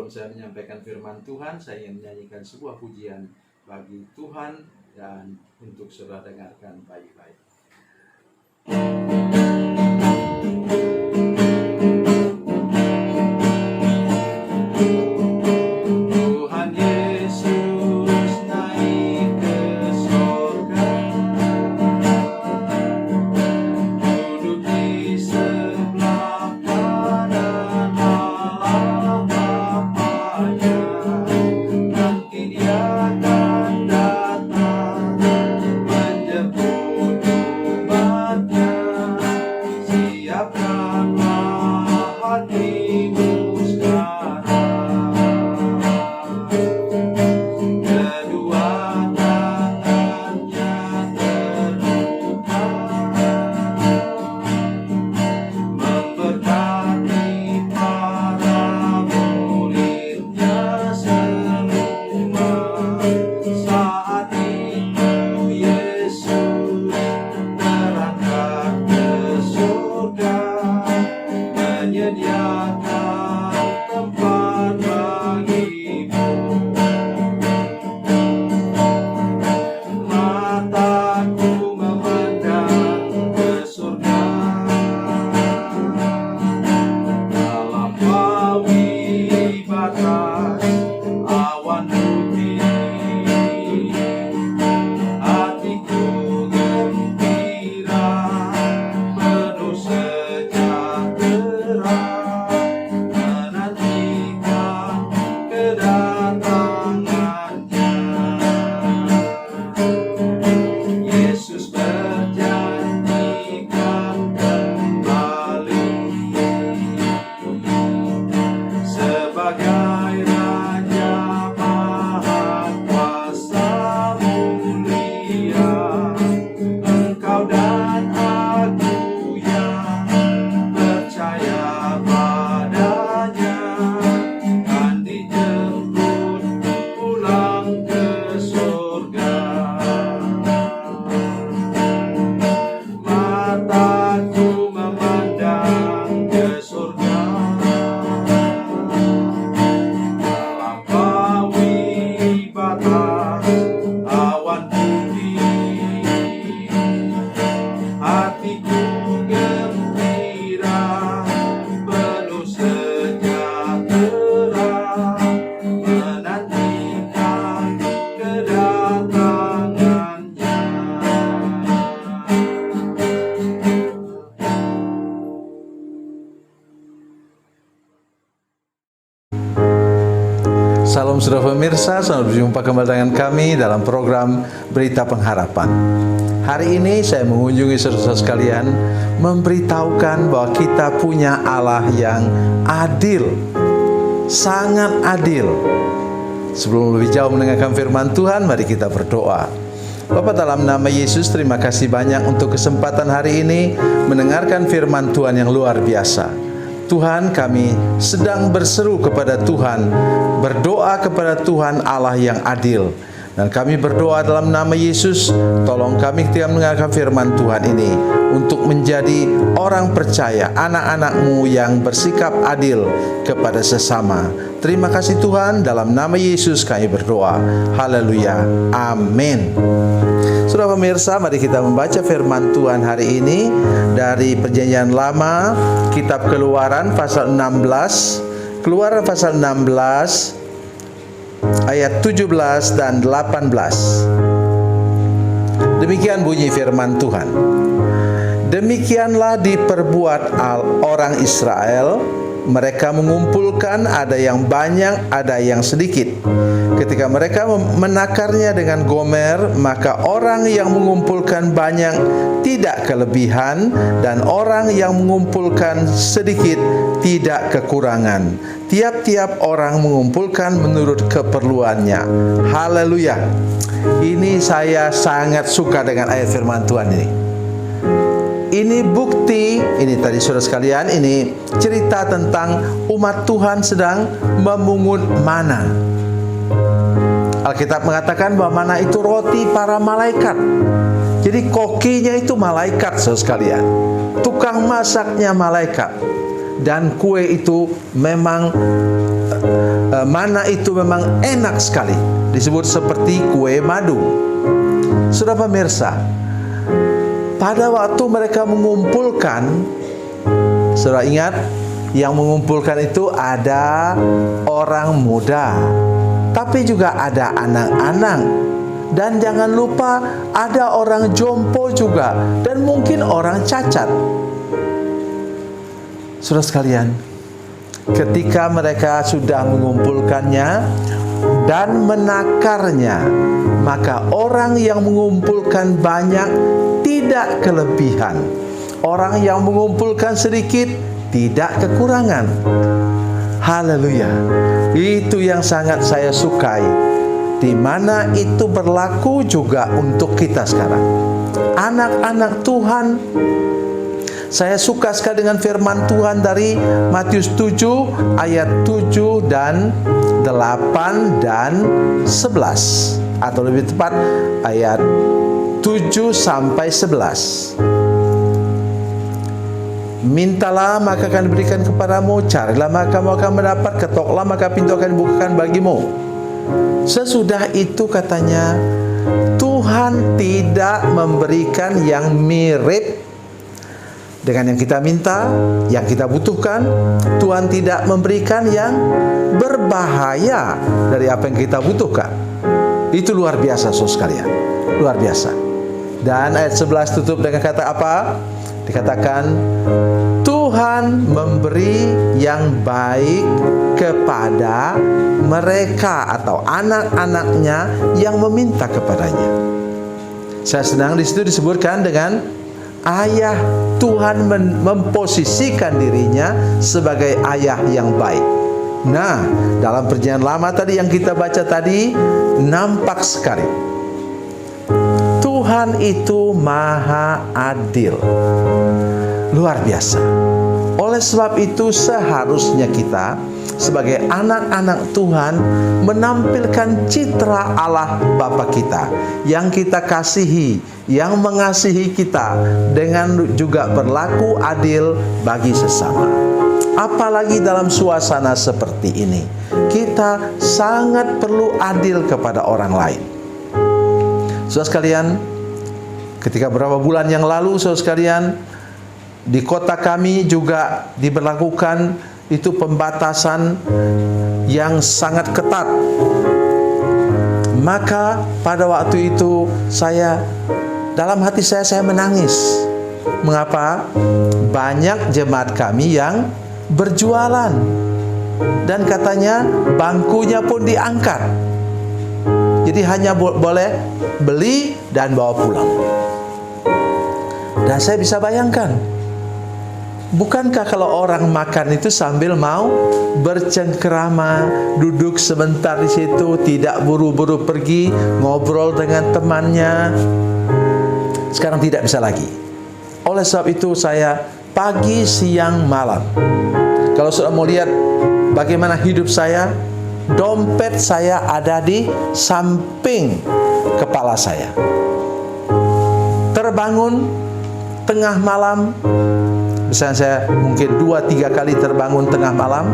sebelum saya menyampaikan firman Tuhan, saya ingin menyanyikan sebuah pujian bagi Tuhan dan untuk saudara dengarkan baik-baik. Salam saudara pemirsa, selamat berjumpa kembali dengan kami dalam program Berita Pengharapan. Hari ini saya mengunjungi saudara sekalian, memberitahukan bahwa kita punya Allah yang adil, sangat adil. Sebelum lebih jauh mendengarkan firman Tuhan, mari kita berdoa. Bapa, dalam nama Yesus, terima kasih banyak untuk kesempatan hari ini mendengarkan firman Tuhan yang luar biasa. Tuhan, kami sedang berseru kepada Tuhan, berdoa kepada Tuhan Allah yang adil. Dan kami berdoa dalam nama Yesus, tolong kami ketika mendengarkan firman Tuhan ini untuk menjadi orang percaya, anak-anak-Mu yang bersikap adil kepada sesama. Terima kasih Tuhan, dalam nama Yesus kami berdoa. Haleluya. Amin. Saudara pemirsa, mari kita membaca firman Tuhan hari ini dari Perjanjian Lama, kitab Keluaran pasal 16. Keluaran pasal 16 ayat 17 dan 18. Demikian bunyi firman Tuhan. Demikianlah diperbuat orang Israel, mereka mengumpulkan, ada yang banyak, ada yang sedikit. Ketika mereka menakarnya dengan Gomer, maka orang yang mengumpulkan banyak tidak kelebihan, dan orang yang mengumpulkan sedikit tidak kekurangan. Tiap-tiap orang mengumpulkan menurut keperluannya. Haleluya. Ini saya sangat suka dengan ayat firman Tuhan ini. Ini bukti, ini tadi saudara sekalian, ini cerita tentang umat Tuhan sedang memungut mana. Alkitab mengatakan bahwa mana itu roti para malaikat. Jadi kokinya itu malaikat, saudara sekalian. Tukang masaknya malaikat. Dan kue itu memang mana itu memang enak sekali, disebut seperti kue madu. Saudara pemirsa, pada waktu mereka mengumpulkan, saudara ingat, yang mengumpulkan itu ada orang muda, tapi juga ada anak-anak, dan jangan lupa ada orang jompo juga, dan mungkin orang cacat. Saudara sekalian, ketika mereka sudah mengumpulkannya dan menakarnya, maka orang yang mengumpulkan banyak tidak kelebihan, orang yang mengumpulkan sedikit tidak kekurangan. Haleluya. Itu yang sangat saya sukai, di mana itu berlaku juga untuk kita sekarang, anak-anak Tuhan. Saya suka sekali dengan firman Tuhan dari Matius 7 ayat 7 dan 8 dan 11, atau lebih tepat ayat 7 sampai 11. Mintalah maka akan diberikan kepadamu, carilah maka kamu akan mendapat, ketoklah maka pintu akan dibukakan bagimu. Sesudah itu katanya, Tuhan tidak memberikan yang mirip dengan yang kita minta, yang kita butuhkan. Tuhan tidak memberikan yang berbahaya dari apa yang kita butuhkan. Itu luar biasa, saudara sekalian, luar biasa. Dan ayat 11 tutup dengan kata apa? Dikatakan, Tuhan memberi yang baik kepada mereka atau anak-anaknya yang meminta kepadanya. Saya senang di situ disebutkan dengan ayah. Tuhan memposisikan dirinya sebagai ayah yang baik. Nah, dalam perjanjian lama tadi yang kita baca tadi, nampak sekali Tuhan itu maha adil, luar biasa. Oleh sebab itu seharusnya kita sebagai anak-anak Tuhan menampilkan citra Allah Bapa kita yang kita kasihi, yang mengasihi kita, dengan juga berlaku adil bagi sesama. Apalagi dalam suasana seperti ini, kita sangat perlu adil kepada orang lain. Saudara sekalian, ketika beberapa bulan yang lalu, saudara sekalian, di kota kami juga diberlakukan itu pembatasan yang sangat ketat. Maka pada waktu itu dalam hati saya menangis. Mengapa? Banyak jemaat kami yang berjualan, dan katanya bangkunya pun diangkat. Jadi hanya boleh beli dan bawa pulang. Dan saya bisa bayangkan, bukankah kalau orang makan itu sambil mau bercengkerama, duduk sebentar di situ, tidak buru-buru pergi ngobrol dengan temannya? Sekarang tidak bisa lagi. Oleh sebab itu saya pagi, siang, malam, kalau sudah mau lihat bagaimana hidup saya, dompet saya ada di samping kepala saya. Terbangun tengah malam, misalnya saya mungkin 2-3 kali terbangun tengah malam,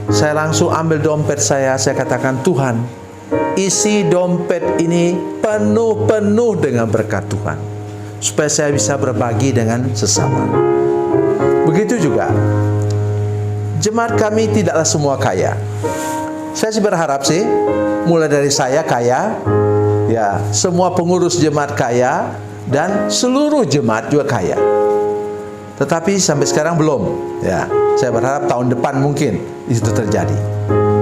saya langsung ambil dompet saya katakan, Tuhan, isi dompet ini penuh-penuh dengan berkat Tuhan, supaya saya bisa berbagi dengan sesama. Begitu juga jemaat kami tidaklah semua kaya. Saya sih berharap sih, mulai dari saya kaya, ya semua pengurus jemaat kaya, dan seluruh jemaat juga kaya. Tetapi sampai sekarang belum. Ya, saya berharap tahun depan mungkin itu terjadi.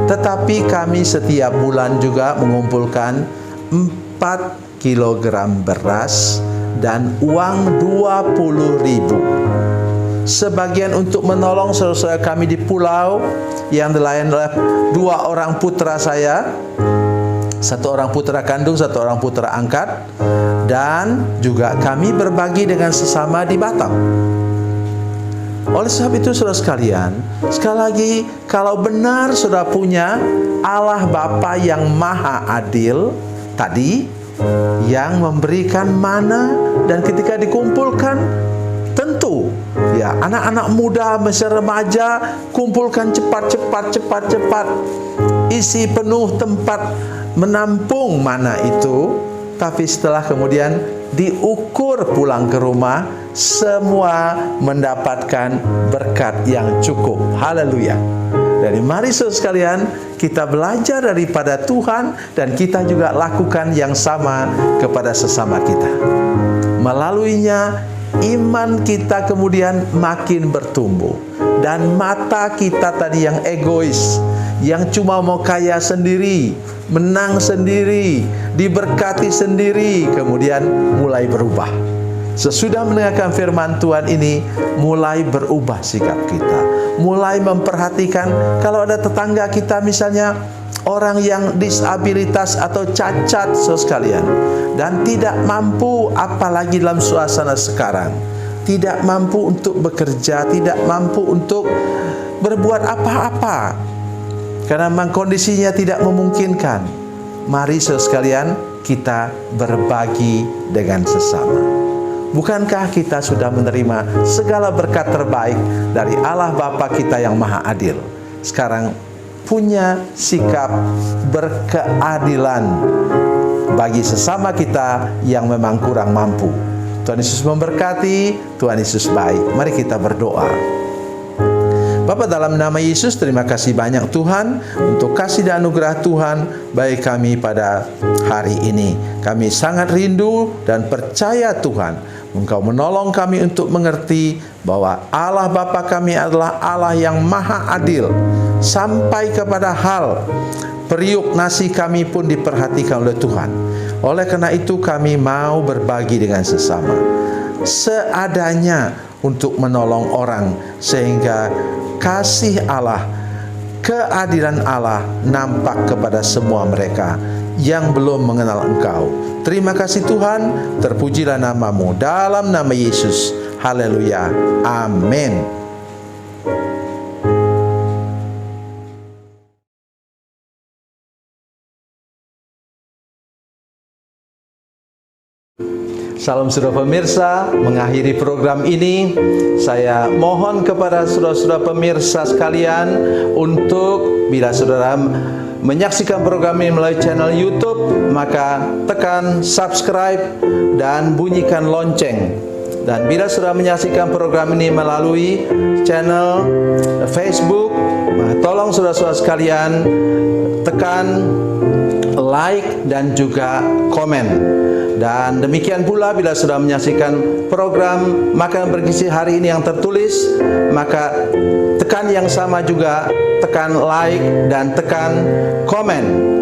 Tetapi kami setiap bulan juga mengumpulkan 4 kilogram beras dan uang 20.000. Sebagian untuk menolong saudara-saudara kami di pulau yang dilayani oleh 2 orang putra saya, 1 orang putra kandung, 1 orang putra angkat, dan juga kami berbagi dengan sesama di Batam. Oleh sebab itu saudara sekalian, sekali lagi, kalau benar saudara punya Allah Bapa yang maha adil tadi, yang memberikan mana, dan ketika dikumpulkan tentu bantu. Ya, anak-anak muda, masih remaja, kumpulkan cepat. Isi penuh tempat menampung mana itu. Tapi setelah kemudian diukur pulang ke rumah, semua mendapatkan berkat yang cukup. Haleluya. Jadi mari saudara sekalian, kita belajar daripada Tuhan dan kita juga lakukan yang sama kepada sesama kita. Melaluinya iman kita kemudian makin bertumbuh, dan mata kita tadi yang egois, yang cuma mau kaya sendiri, menang sendiri, diberkati sendiri, kemudian mulai berubah. Sesudah mendengarkan firman Tuhan ini, mulai berubah sikap kita, mulai memperhatikan kalau ada tetangga kita misalnya orang yang disabilitas atau cacat saudara sekalian, dan tidak mampu, apalagi dalam suasana sekarang, tidak mampu untuk bekerja, tidak mampu untuk berbuat apa-apa karena memang kondisinya tidak memungkinkan. Mari saudara sekalian, kita berbagi dengan sesama. Bukankah kita sudah menerima segala berkat terbaik dari Allah Bapa kita yang Maha Adil? Sekarang punya sikap berkeadilan bagi sesama kita yang memang kurang mampu. Tuhan Yesus memberkati, Tuhan Yesus baik. Mari kita berdoa. Bapa, dalam nama Yesus, terima kasih banyak Tuhan untuk kasih dan anugerah Tuhan bagi kami pada hari ini. Kami sangat rindu dan percaya Tuhan, Engkau menolong kami untuk mengerti bahwa Allah Bapa kami adalah Allah yang Maha Adil, sampai kepada hal periuk nasi kami pun diperhatikan oleh Tuhan. Oleh karena itu kami mau berbagi dengan sesama seadanya untuk menolong orang, sehingga kasih Allah, keadilan Allah nampak kepada semua mereka yang belum mengenal Engkau. Terima kasih Tuhan, terpujilah nama-Mu dalam nama Yesus. Haleluya. Amin. Salam saudara pemirsa, mengakhiri program ini saya mohon kepada saudara-saudara pemirsa sekalian untuk bila saudara menyaksikan program ini melalui channel YouTube, maka tekan subscribe dan bunyikan lonceng. Dan bila saudara menyaksikan program ini melalui channel Facebook, tolong saudara-saudara sekalian tekan like dan juga komen. Dan demikian pula bila sudah menyaksikan program Makanan Bergizi hari ini yang tertulis, maka tekan yang sama juga, tekan like dan tekan komen.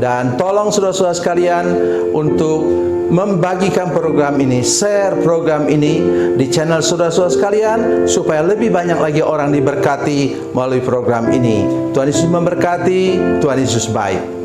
Dan tolong saudara-saudara sekalian untuk membagikan program ini, share program ini di channel saudara-saudara sekalian, supaya lebih banyak lagi orang diberkati melalui program ini. Tuhan Yesus memberkati, Tuhan Yesus baik.